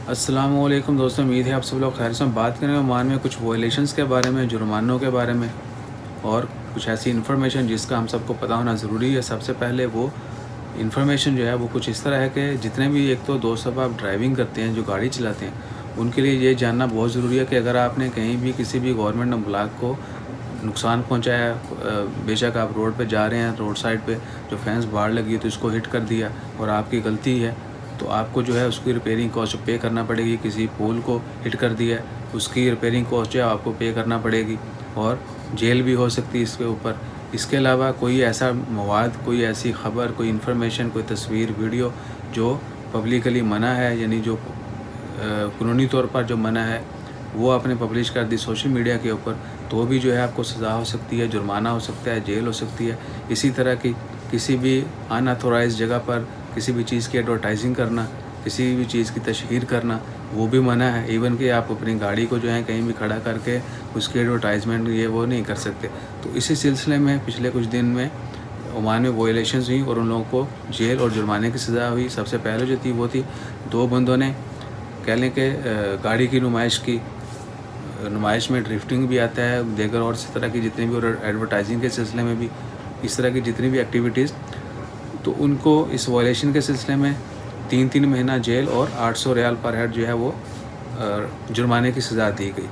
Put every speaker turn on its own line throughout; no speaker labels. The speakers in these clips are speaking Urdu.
السلام علیکم دوستوں، امید ہے آپ سب لوگ خیر سے بات کریں عمان میں کچھ وائلیشنس کے بارے میں، جرمانوں کے بارے میں اور کچھ ایسی انفارمیشن جس کا ہم سب کو پتہ ہونا ضروری ہے۔ سب سے پہلے وہ انفارمیشن جو ہے وہ کچھ اس طرح ہے کہ جتنے بھی ایک تو دوست اب آپ ڈرائیونگ کرتے ہیں، جو گاڑی چلاتے ہیں، ان کے لیے یہ جاننا بہت ضروری ہے کہ اگر آپ نے کہیں بھی کسی بھی گورنمنٹ املاک کو نقصان پہنچایا، بے شک آپ روڈ پہ جا رہے ہیں، روڈ سائڈ پہ جو فینس باڑ لگی ہے تو اس کو ہٹ کر دیا اور آپ کی غلطی ہے، تو آپ کو جو ہے اس کی ریپیئرنگ کاسٹ پے کرنا پڑے گی۔ کسی پول کو ہٹ کر دیا ہے، اس کی ریپیئرنگ کاسٹ جو ہے آپ کو پے کرنا پڑے گی اور جیل بھی ہو سکتی ہے اس کے اوپر۔ اس کے علاوہ کوئی ایسا مواد، کوئی ایسی خبر، کوئی انفارمیشن، کوئی تصویر، ویڈیو جو پبلکلی منع ہے، یعنی جو قانونی طور پر جو منع ہے، وہ آپ نے پبلش کر دی سوشل میڈیا کے اوپر، تو بھی جو ہے آپ کو سزا ہو سکتی ہے، جرمانہ ہو سکتا ہے، جیل ہو سکتی ہے۔ اسی طرح کی کسی بھی ان آتھورائز جگہ پر کسی بھی چیز کی ایڈورٹائزنگ کرنا، کسی بھی چیز کی تشہیر کرنا، وہ بھی منع ہے۔ ایون کہ آپ اپنی گاڑی کو جو ہے کہیں بھی کھڑا کر کے اس کی ایڈورٹائزمنٹ یہ وہ نہیں کر سکتے۔ تو اسی سلسلے میں پچھلے کچھ دن میں عمان میں وائلیشنز ہوئیں اور ان لوگوں کو جیل اور جرمانے کی سزا ہوئی۔ سب سے پہلے جو تھی وہ تھی، دو بندوں نے کہہ لیں کہ گاڑی کی نمائش میں ڈرفٹنگ بھی آتا ہے، دیگر اور اسی طرح کی جتنی بھی، اور ایڈورٹائزنگ کے سلسلے میں بھی اس طرح کی جتنی بھی ایکٹیویٹیز، تو ان کو اس وائلیشن کے سلسلے میں 3 مہینہ جیل اور 800 ریال پر ہیڈ جو ہے وہ جرمانے کی سزا دی گئی،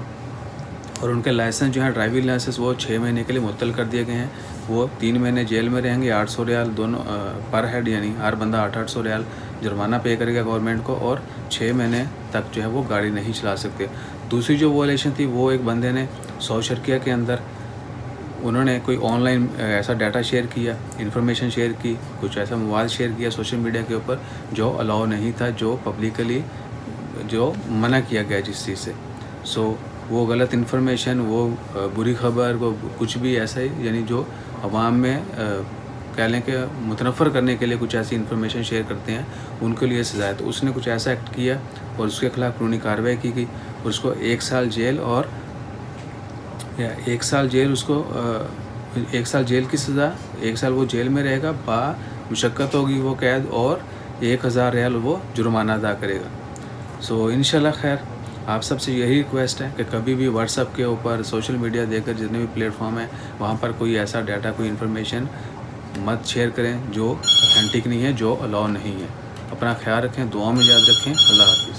اور ان کے لائسنس جو ہے ڈرائیونگ لائسنس وہ 6 مہینے کے لیے معطل کر دیے گئے ہیں۔ وہ 3 مہینے جیل میں رہیں گے، 800 ریال دونوں پر ہیڈ، یعنی ہر بندہ 800 ریال جرمانہ پے کرے گا گورنمنٹ کو، اور 6 مہینے تک جو ہے وہ گاڑی نہیں چلا سکتے۔ دوسری جو وائلیشن تھی، وہ ایک بندے نے ساؤتھ شرقیہ کے اندر انہوں نے کوئی آن لائن ایسا ڈیٹا شیئر کیا، انفارمیشن شیئر کی، کچھ ایسا مواد شیئر کیا سوشل میڈیا کے اوپر جو الاؤ نہیں تھا، جو پبلکلی جو منع کیا گیا جس چیز سے۔ وہ غلط انفارمیشن، وہ بری خبر، وہ کچھ بھی ایسا ہی، یعنی جو عوام میں کہہ لیں کہ متنفر کرنے کے لیے کچھ ایسی انفارمیشن شیئر کرتے ہیں، ان کے لیے سزا ہے۔ تو اس نے کچھ ایسا ایکٹ کیا اور اس کے خلاف قانونی کارروائی کی گئی، اور اس کو 1 سال جیل اور 1 سال جیل، اس کو 1 سال جیل کی سزا، 1 سال وہ جیل میں رہے گا، با مشقت ہوگی وہ قید، اور 1000 ریال وہ جرمانہ ادا کرے گا۔ انشاءاللہ خیر، آپ سب سے یہی ریکویسٹ ہے کہ کبھی بھی واٹس ایپ کے اوپر، سوشل میڈیا دے کر جتنے بھی پلیٹ فارم ہیں وہاں پر کوئی ایسا ڈیٹا، کوئی انفارمیشن مت شیئر کریں جو اتھینٹک نہیں ہے، جو الاؤ نہیں ہے۔ اپنا خیال رکھیں، دعاؤں میں یاد رکھیں۔ اللہ حافظ۔